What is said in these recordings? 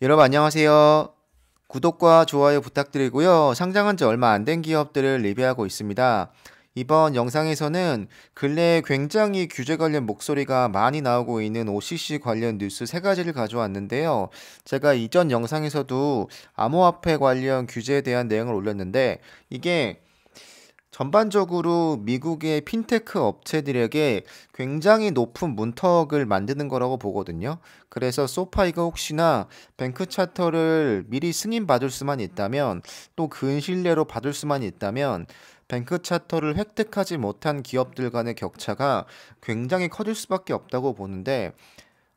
여러분 안녕하세요. 구독과 좋아요 부탁드리고요. 상장한 지 얼마 안 된 기업들을 리뷰하고 있습니다. 이번 영상에서는 근래에 굉장히 규제 관련 목소리가 많이 나오고 있는 OCC 관련 뉴스 세 가지를 가져왔는데요. 제가 이전 영상에서도 암호화폐 관련 규제에 대한 내용을 올렸는데 이게 전반적으로 미국의 핀테크 업체들에게 굉장히 높은 문턱을 만드는 거라고 보거든요. 그래서 소파이가 혹시나 뱅크 차터를 미리 승인받을 수만 있다면 또 근신례로 받을 수만 있다면 뱅크 차터를 획득하지 못한 기업들 간의 격차가 굉장히 커질 수밖에 없다고 보는데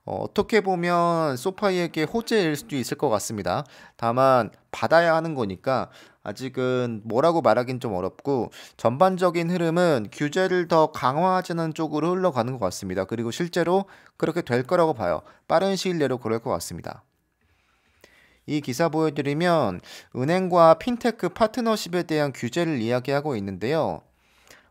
어떻게 보면 소파이에게 호재일 수도 있을 것 같습니다. 다만 받아야 하는 거니까 아직은 뭐라고 말하긴 좀 어렵고 전반적인 흐름은 규제를 더 강화하자는 쪽으로 흘러가는 것 같습니다. 그리고 실제로 그렇게 될 거라고 봐요. 빠른 시일 내로 그럴 것 같습니다. 이 기사 보여드리면 은행과 핀테크 파트너십에 대한 규제를 이야기하고 있는데요.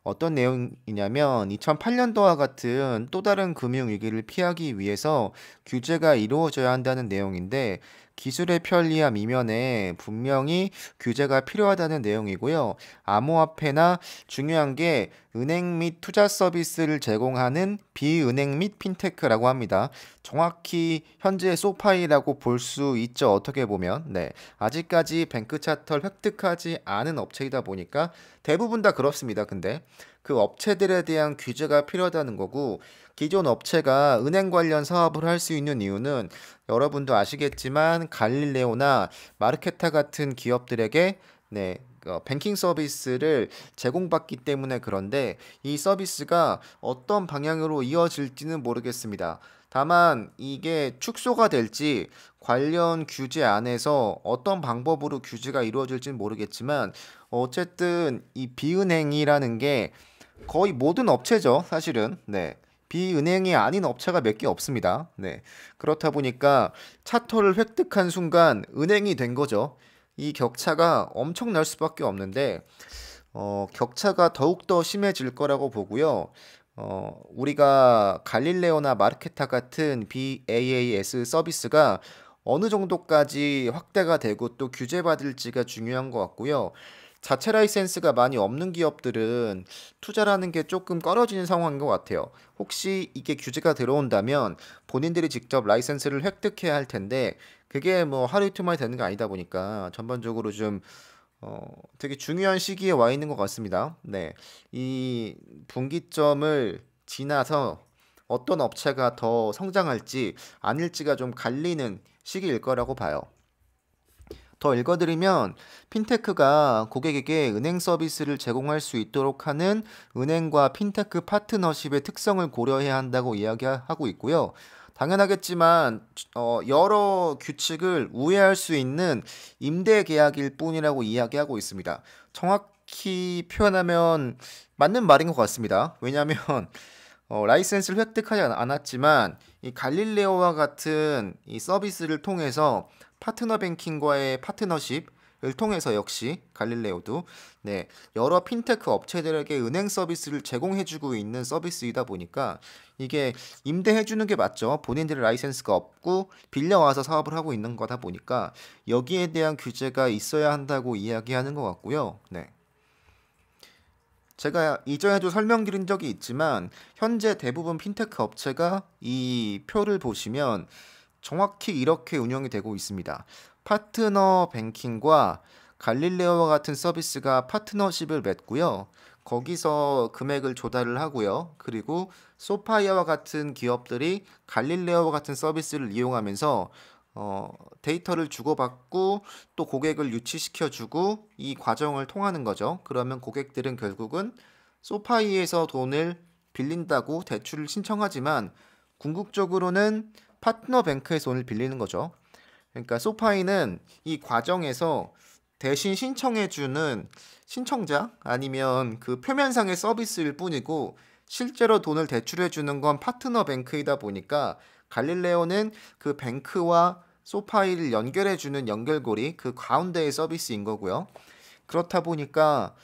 어떤 내용이냐면 2008년도와 같은 또 다른 금융위기를 피하기 위해서 규제가 이루어져야 한다는 내용인데 기술의 편리함 이면에 분명히 규제가 필요하다는 내용이고요. 암호화폐나 중요한 게 은행 및 투자 서비스를 제공하는 비은행 및 핀테크라고 합니다. 정확히 현재 소파이라고 볼 수 있죠. 어떻게 보면. 네. 아직까지 뱅크 차트를 획득하지 않은 업체이다 보니까 대부분 다 그렇습니다. 근데 그 업체들에 대한 규제가 필요하다는 거고 기존 업체가 은행 관련 사업을 할 수 있는 이유는 여러분도 아시겠지만 갈릴레오나 마르케타 같은 기업들에게 뱅킹 서비스를 제공받기 때문에 그런데 이 서비스가 어떤 방향으로 이어질지는 모르겠습니다. 다만 이게 축소가 될지 관련 규제 안에서 어떤 방법으로 규제가 이루어질지는 모르겠지만 어쨌든 이 비은행이라는 게 거의 모든 업체죠, 사실은. 네. 비은행이 아닌 업체가 몇 개 없습니다. 네. 그렇다 보니까 차터를 획득한 순간 은행이 된 거죠. 이 격차가 엄청날 수밖에 없는데 격차가 더욱더 심해질 거라고 보고요. 우리가 갈릴레오나 마르케타 같은 BaaS 서비스가 어느 정도까지 확대가 되고 또 규제받을지가 중요한 것 같고요. 자체 라이센스가 많이 없는 기업들은 투자라는 게 조금 꺼려지는 상황인 것 같아요. 혹시 이게 규제가 들어온다면 본인들이 직접 라이센스를 획득해야 할 텐데 그게 뭐 하루 이틀 만에 되는 게 아니다 보니까 전반적으로 좀 되게 중요한 시기에 와 있는 것 같습니다. 네. 이 분기점을 지나서 어떤 업체가 더 성장할지 아닐지가 좀 갈리는 시기일 거라고 봐요. 더 읽어드리면 핀테크가 고객에게 은행 서비스를 제공할 수 있도록 하는 은행과 핀테크 파트너십의 특성을 고려해야 한다고 이야기하고 있고요. 당연하겠지만 여러 규칙을 우회할 수 있는 임대 계약일 뿐이라고 이야기하고 있습니다. 정확히 표현하면 맞는 말인 것 같습니다. 왜냐하면 라이센스를 획득하지 않았지만 이 갈릴레오와 같은 이 서비스를 통해서 파트너 뱅킹과의 파트너십을 통해서 역시 갈릴레오도 여러 핀테크 업체들에게 은행 서비스를 제공해주고 있는 서비스이다 보니까 이게 임대해주는 게 맞죠. 본인들의 라이센스가 없고 빌려와서 사업을 하고 있는 거다 보니까 여기에 대한 규제가 있어야 한다고 이야기하는 것 같고요. 네. 제가 이전에도 설명드린 적이 있지만 현재 대부분 핀테크 업체가 이 표를 보시면 정확히 이렇게 운영이 되고 있습니다. 파트너 뱅킹과 갈릴레오와 같은 서비스가 파트너십을 맺고요. 거기서 금액을 조달을 하고요. 그리고 소파이아와 같은 기업들이 갈릴레오와 같은 서비스를 이용하면서 데이터를 주고받고 또 고객을 유치시켜주고 이 과정을 통하는 거죠. 그러면 고객들은 결국은 소파이에서 돈을 빌린다고 대출을 신청하지만 궁극적으로는 파트너 뱅크에서 돈을 빌리는 거죠. 그러니까 소파이는 이 과정에서 대신 신청해주는 신청자 아니면 그 표면상의 서비스일 뿐이고 실제로 돈을 대출해주는 건 파트너 뱅크이다 보니까 갈릴레오는 그 뱅크와 소파이를 연결해주는 연결고리 그 가운데의 서비스인 거고요. 그렇다 보니까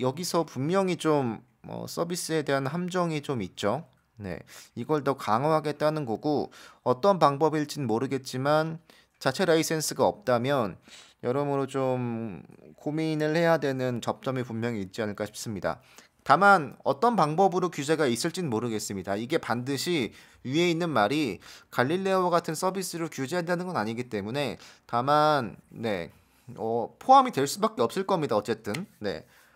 여기서 분명히 좀 서비스에 대한 함정이 좀 있죠. 네, 이걸 더 강화하겠다는 거고 어떤 방법일진 모르겠지만 자체 라이센스가 없다면 여러모로 좀 고민을 해야 되는 접점이 분명히 있지 않을까 싶습니다. 다만 어떤 방법으로 규제가 있을진 모르겠습니다. 이게 반드시 위에 있는 말이 갈릴레오 같은 서비스를 규제한다는 건 아니기 때문에 다만 포함이 될 수밖에 없을 겁니다. 어쨌든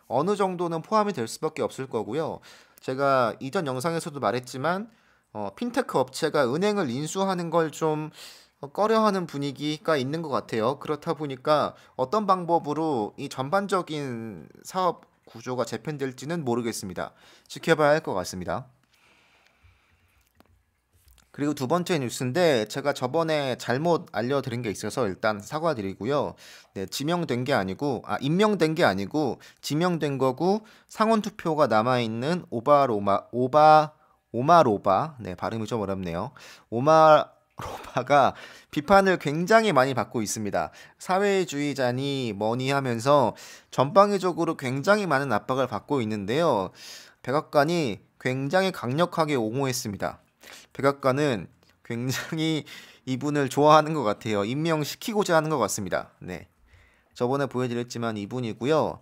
어느 정도는 포함이 될 수밖에 없을 거고요. 제가 이전 영상에서도 말했지만 핀테크 업체가 은행을 인수하는 걸 좀 꺼려하는 분위기가 있는 것 같아요. 그렇다 보니까 어떤 방법으로 이 전반적인 사업 구조가 재편될지는 모르겠습니다. 지켜봐야 할 것 같습니다. 그리고 두 번째 뉴스인데 제가 저번에 잘못 알려드린 게 있어서 일단 사과드리고요. 지명된 게 아니고 임명된 게 아니고 지명된 거고 상원 투표가 남아 있는 오마로바 발음이 좀 어렵네요. 오마로바가 비판을 굉장히 많이 받고 있습니다. 사회주의자니 뭐니 하면서 전방위적으로 굉장히 많은 압박을 받고 있는데요. 백악관이 굉장히 강력하게 옹호했습니다. 백악관은 굉장히 이분을 좋아하는 것 같아요. 임명시키고자 하는 것 같습니다. 저번에 보여드렸지만 이분이고요.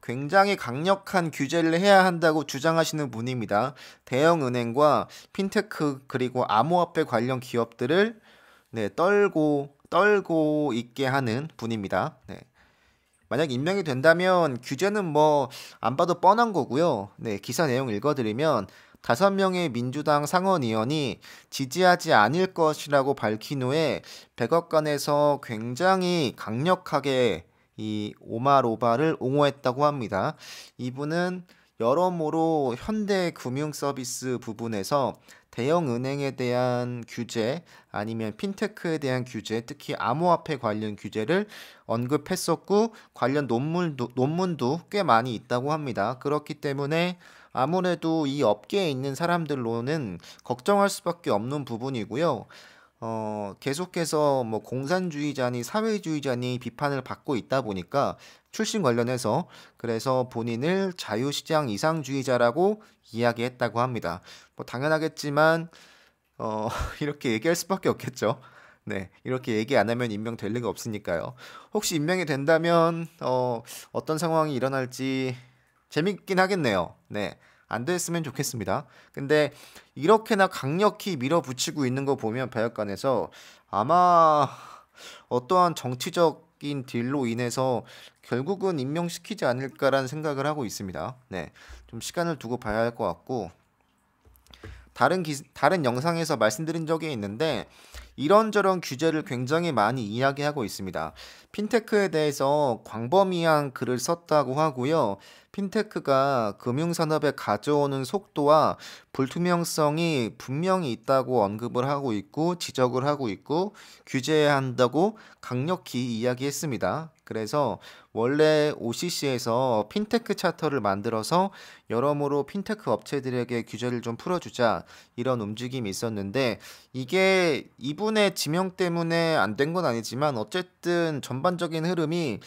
굉장히 강력한 규제를 해야 한다고 주장하시는 분입니다. 대형 은행과 핀테크 그리고 암호화폐 관련 기업들을 떨고 있게 하는 분입니다. 만약 임명이 된다면 규제는 뭐 안 봐도 뻔한 거고요. 기사 내용 읽어드리면 5명의 민주당 상원의원이 지지하지 않을 것이라고 밝힌 후에 백악관에서 굉장히 강력하게 이 오마로바를 옹호했다고 합니다. 이분은 여러모로 현대 금융 서비스 부분에서 대형 은행에 대한 규제 아니면 핀테크에 대한 규제, 특히 암호화폐 관련 규제를 언급했었고 관련 논문도 꽤 많이 있다고 합니다. 그렇기 때문에 아무래도 이 업계에 있는 사람들로는 걱정할 수밖에 없는 부분이고요. 계속해서 뭐 공산주의자니 사회주의자니 비판을 받고 있다 보니까 출신 관련해서 그래서 본인을 자유시장 이상주의자라고 이야기했다고 합니다. 뭐 당연하겠지만 이렇게 얘기할 수밖에 없겠죠. 이렇게 얘기 안 하면 임명될 리가 없으니까요. 혹시 임명이 된다면 어떤 상황이 일어날지 재밌긴 하겠네요. 안 됐으면 좋겠습니다. 근데 이렇게나 강력히 밀어붙이고 있는 거 보면 백악관에서 아마 어떠한 정치적인 딜로 인해서 결국은 임명시키지 않을까라는 생각을 하고 있습니다. 좀 시간을 두고 봐야 할 것 같고 다른 영상에서 말씀드린 적이 있는데 이런저런 규제를 굉장히 많이 이야기하고 있습니다. 핀테크에 대해서 광범위한 글을 썼다고 하고요. 핀테크가 금융산업에 가져오는 속도와 불투명성이 분명히 있다고 언급을 하고 있고 지적을 하고 있고 규제해야 한다고 강력히 이야기했습니다. 그래서 원래 OCC에서 핀테크 차터를 만들어서 여러모로 핀테크 업체들에게 규제를 좀 풀어주자 이런 움직임이 있었는데 이게 이분의 지명 때문에 안 된 건 아니지만 어쨌든 전반적인 흐름이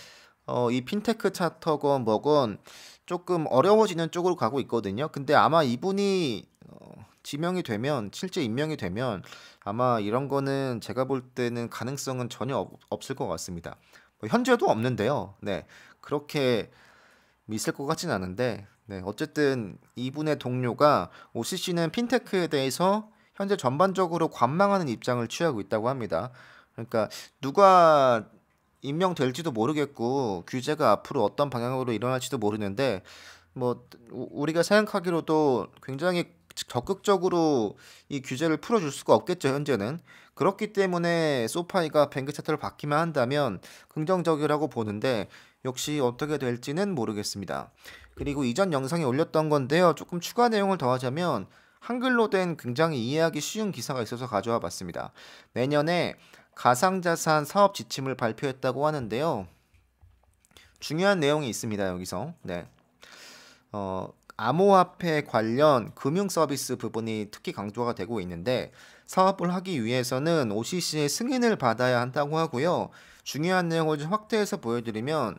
이 핀테크 차터건 뭐건 조금 어려워지는 쪽으로 가고 있거든요. 근데 아마 이분이 지명이 되면 실제 임명이 되면 아마 이런 거는 제가 볼 때는 가능성은 전혀 없을 것 같습니다. 뭐 현재도 없는데요. 그렇게 있을 것 같진 않은데 어쨌든 이분의 동료가 OCC는 핀테크에 대해서 현재 전반적으로 관망하는 입장을 취하고 있다고 합니다. 그러니까 누가 임명될지도 모르겠고 규제가 앞으로 어떤 방향으로 일어날지도 모르는데 뭐 우리가 생각하기로도 굉장히 적극적으로 이 규제를 풀어줄 수가 없겠죠 현재는. 그렇기 때문에 소파이가 뱅크 차트를 받기만 한다면 긍정적이라고 보는데 역시 어떻게 될지는 모르겠습니다. 그리고 이전 영상에 올렸던 건데요. 조금 추가 내용을 더하자면 한글로 된 굉장히 이해하기 쉬운 기사가 있어서 가져와 봤습니다. 내년에 가상자산 사업 지침을 발표했다고 하는데요. 중요한 내용이 있습니다. 여기서 암호화폐 관련 금융 서비스 부분이 특히 강조가 되고 있는데 사업을 하기 위해서는 OCC의 승인을 받아야 한다고 하고요. 중요한 내용을 좀 확대해서 보여드리면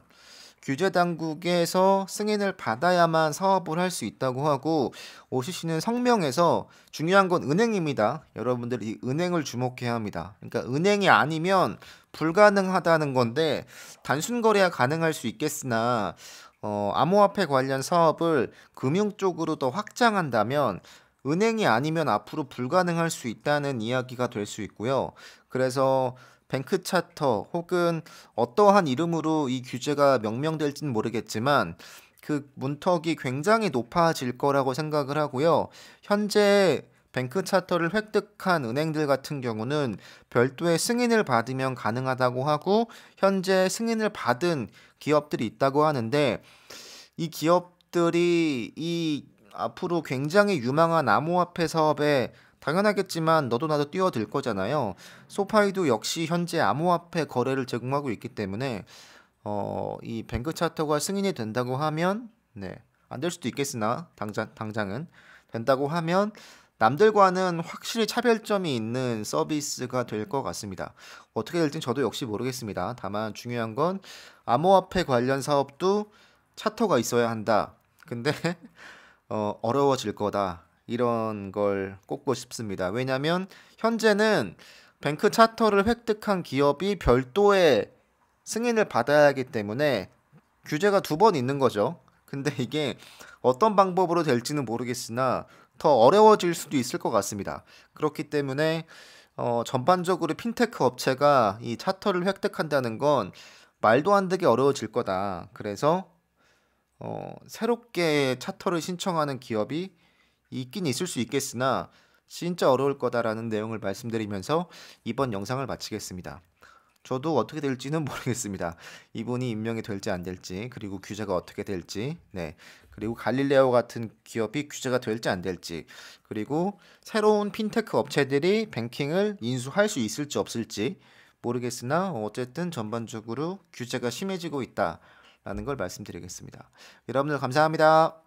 규제 당국에서 승인을 받아야만 사업을 할 수 있다고 하고 OCC는 성명에서 중요한 건 은행입니다. 여러분들 이 은행을 주목해야 합니다. 그러니까 은행이 아니면 불가능하다는 건데 단순 거래야 가능할 수 있겠으나 암호화폐 관련 사업을 금융 쪽으로 더 확장한다면 은행이 아니면 앞으로 불가능할 수 있다는 이야기가 될 수 있고요. 그래서 뱅크 차터 혹은 어떠한 이름으로 이 규제가 명명될지는 모르겠지만 그 문턱이 굉장히 높아질 거라고 생각을 하고요. 현재 뱅크 차터를 획득한 은행들 같은 경우는 별도의 승인을 받으면 가능하다고 하고 현재 승인을 받은 기업들이 있다고 하는데 이 기업들이 이 앞으로 굉장히 유망한 암호화폐 사업에 당연하겠지만 너도 나도 뛰어들 거잖아요. 소파이도 역시 현재 암호화폐 거래를 제공하고 있기 때문에 이 뱅크 차터가 승인이 된다고 하면 네, 안 될 수도 있겠으나 당장은 된다고 하면 남들과는 확실히 차별점이 있는 서비스가 될 것 같습니다. 어떻게 될진 저도 역시 모르겠습니다. 다만 중요한 건 암호화폐 관련 사업도 차터가 있어야 한다. 근데 어려워질 거다. 이런 걸 꼽고 싶습니다. 왜냐하면 현재는 뱅크 차터를 획득한 기업이 별도의 승인을 받아야 하기 때문에 규제가 두 번 있는 거죠. 근데 이게 어떤 방법으로 될지는 모르겠으나 더 어려워질 수도 있을 것 같습니다. 그렇기 때문에 전반적으로 핀테크 업체가 이 차터를 획득한다는 건 말도 안 되게 어려워질 거다. 그래서 새롭게 차터를 신청하는 기업이 있긴 있을 수 있겠으나 진짜 어려울 거다라는 내용을 말씀드리면서 이번 영상을 마치겠습니다. 저도 어떻게 될지는 모르겠습니다. 이분이 임명이 될지 안 될지, 그리고 규제가 어떻게 될지, 네. 그리고 갈릴레오 같은 기업이 규제가 될지 안 될지, 그리고 새로운 핀테크 업체들이 뱅킹을 인수할 수 있을지 없을지 모르겠으나 어쨌든 전반적으로 규제가 심해지고 있다라는 걸 말씀드리겠습니다. 여러분들 감사합니다.